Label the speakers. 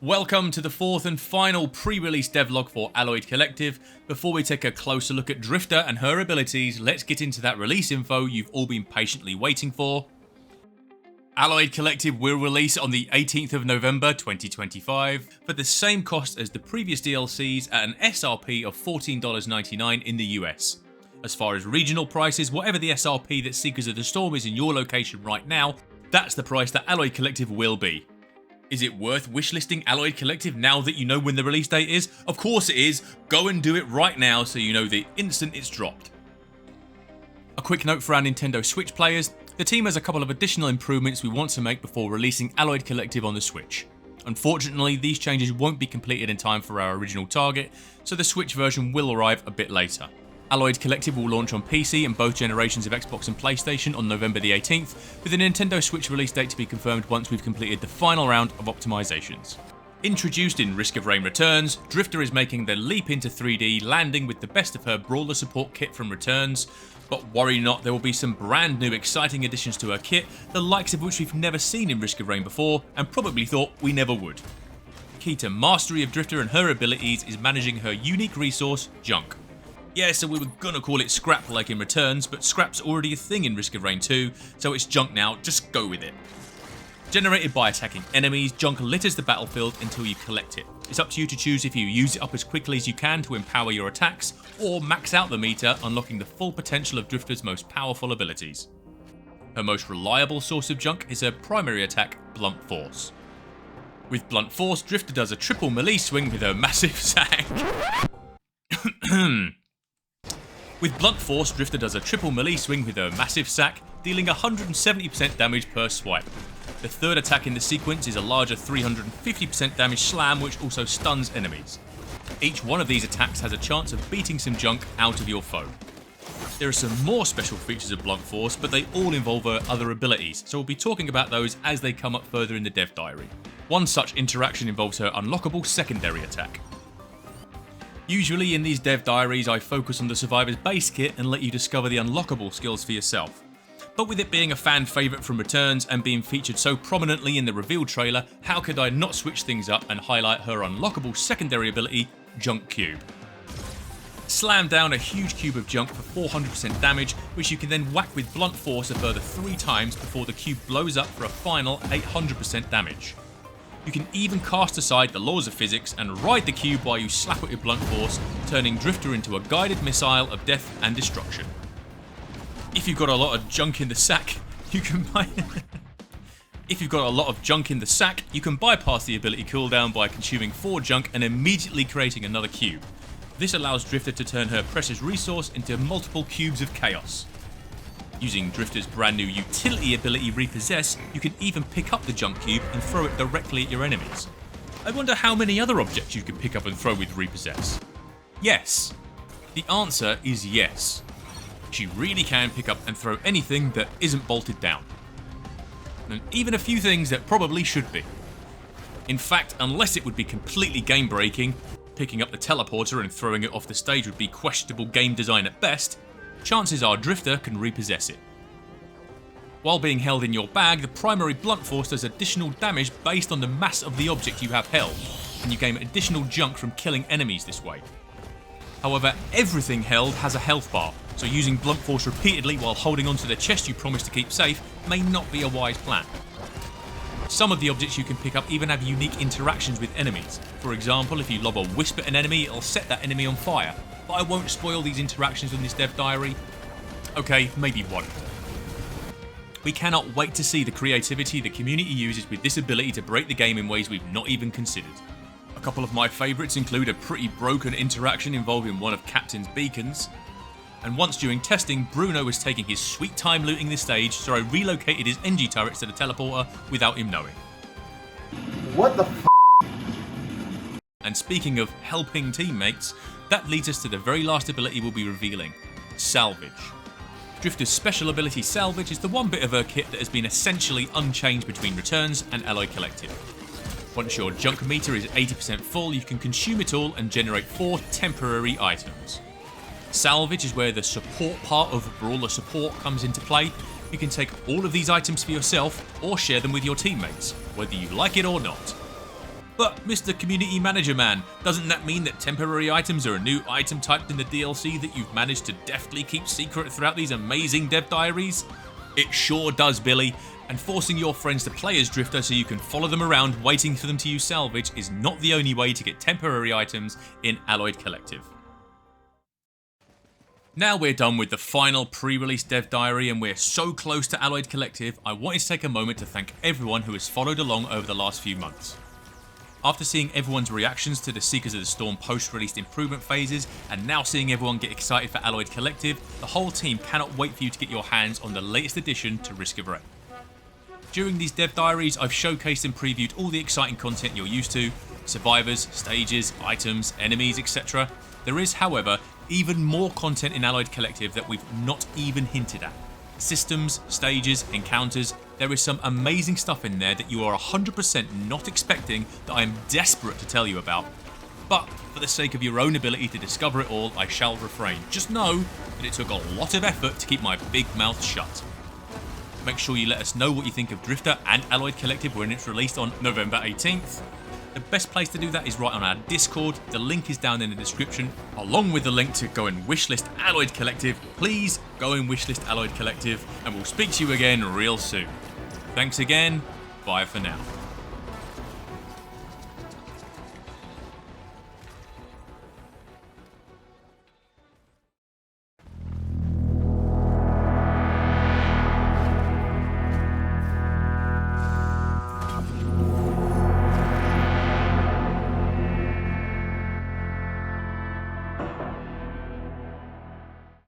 Speaker 1: Welcome to the fourth and final pre-release devlog for Alloyed Collective. Before we take a closer look at Drifter and her abilities, let's get into that release info you've all been patiently waiting for. Alloyed Collective will release on the 18th of November 2025 for the same cost as the previous DLCs at an SRP of $14.99 in the US. As far as regional prices, whatever the SRP that Seekers of the Storm is in your location right now, that's the price that Alloyed Collective will be. Is it worth wishlisting Alloyed Collective now that you know when the release date is? Of course it is. Go and do it right now so you know the instant it's dropped. A quick note for our Nintendo Switch players. The team has a couple of additional improvements we want to make before releasing Alloyed Collective on the Switch. Unfortunately, these changes won't be completed in time for our original target, so the Switch version will arrive a bit later. Alloyed Collective will launch on PC and both generations of Xbox and PlayStation on November the 18th, with the Nintendo Switch release date to be confirmed once we've completed the final round of optimizations. Introduced in Risk of Rain Returns, Drifter is making the leap into 3D, landing with the best of her brawler support kit from Returns. But worry not, there will be some brand new exciting additions to her kit, the likes of which we've never seen in Risk of Rain before, and probably thought we never would. Key to mastery of Drifter and her abilities is managing her unique resource, Junk. Yeah, so we were gonna call it Scrap like in Returns, but Scrap's already a thing in Risk of Rain 2, so it's Junk now, just go with it. Generated by attacking enemies, Junk litters the battlefield until you collect it. It's up to you to choose if you use it up as quickly as you can to empower your attacks, or max out the meter, unlocking the full potential of Drifter's most powerful abilities. Her most reliable source of Junk is her primary attack, Blunt Force. With Blunt Force, Drifter does a triple melee swing with her massive sack. With Blunt Force, Drifter does a triple melee swing with her massive sack, dealing 170% damage per swipe. The third attack in the sequence is a larger 350% damage slam, which also stuns enemies. Each one of these attacks has a chance of beating some junk out of your foe. There are some more special features of Blunt Force, but they all involve her other abilities, so we'll be talking about those as they come up further in the dev diary. One such interaction involves her unlockable secondary attack. Usually in these dev diaries I focus on the Survivor's base kit and let you discover the unlockable skills for yourself. But with it being a fan favourite from Returns and being featured so prominently in the reveal trailer, how could I not switch things up and highlight her unlockable secondary ability, Junk Cube. Slam down a huge cube of junk for 400% damage, which you can then whack with Blunt Force a further 3 times before the cube blows up for a final 800% damage. You can even cast aside the laws of physics and ride the cube while you slap it with Blunt Force, turning Drifter into a guided missile of death and destruction. If you've got a lot of junk in the sack, you can bypass the ability cooldown by consuming 4 junk and immediately creating another cube. This allows Drifter to turn her precious resource into multiple cubes of chaos. Using Drifter's brand new utility ability Repossess, you can even pick up the junk cube and throw it directly at your enemies. I wonder how many other objects you can pick up and throw with Repossess. Yes. The answer is yes. She really can pick up and throw anything that isn't bolted down. And even a few things that probably should be. In fact, unless it would be completely game-breaking, picking up the teleporter and throwing it off the stage would be questionable game design at best, chances are Drifter can repossess it. While being held in your bag, the primary blunt force does additional damage based on the mass of the object you have held, and you gain additional junk from killing enemies this way. However, everything held has a health bar, so using blunt force repeatedly while holding onto the chest you promised to keep safe may not be a wise plan. Some of the objects you can pick up even have unique interactions with enemies. For example, if you lob a wisp at an enemy, it'll set that enemy on fire. But I won't spoil these interactions in this dev diary. Okay, maybe one. We cannot wait to see the creativity the community uses with this ability to break the game in ways we've not even considered. A couple of my favourites include a pretty broken interaction involving one of Captain's beacons. And once during testing, Bruno was taking his sweet time looting the stage, so I relocated his NG turrets to the teleporter without him knowing.
Speaker 2: What the f***?
Speaker 1: And speaking of helping teammates, that leads us to the very last ability we'll be revealing, Salvage. Drifter's special ability Salvage is the one bit of her kit that has been essentially unchanged between Returns and Alloy Collective. Once your junk meter is 80% full, you can consume it all and generate 4 temporary items. Salvage is where the support part of Brawler support comes into play. You can take all of these items for yourself or share them with your teammates, whether you like it or not. But Mr. Community Manager Man, doesn't that mean that temporary items are a new item type in the DLC that you've managed to deftly keep secret throughout these amazing dev diaries? It sure does, Billy, and forcing your friends to play as Drifter so you can follow them around waiting for them to use Salvage is not the only way to get temporary items in Alloyed Collective. Now we're done with the final pre-release dev diary and we're so close to Alloyed Collective, I wanted to take a moment to thank everyone who has followed along over the last few months. After seeing everyone's reactions to the Seekers of the Storm post-release improvement phases, and now seeing everyone get excited for Alloyed Collective, the whole team cannot wait for you to get your hands on the latest addition to Risk of Rain. During these dev diaries, I've showcased and previewed all the exciting content you're used to, survivors, stages, items, enemies, etc. There is, however, even more content in Alloyed Collective that we've not even hinted at. Systems, stages, encounters, there is some amazing stuff in there that you are 100% not expecting that I am desperate to tell you about. But for the sake of your own ability to discover it all, I shall refrain. Just know that it took a lot of effort to keep my big mouth shut. Make sure you let us know what you think of Drifter and Alloyed Collective when it's released on November 18th. The best place to do that is right on our Discord. The link is down in the description, along with the link to go and wishlist Alloyed Collective. Please go and wishlist Alloyed Collective, and we'll speak to you again real soon. Thanks again. Bye for now.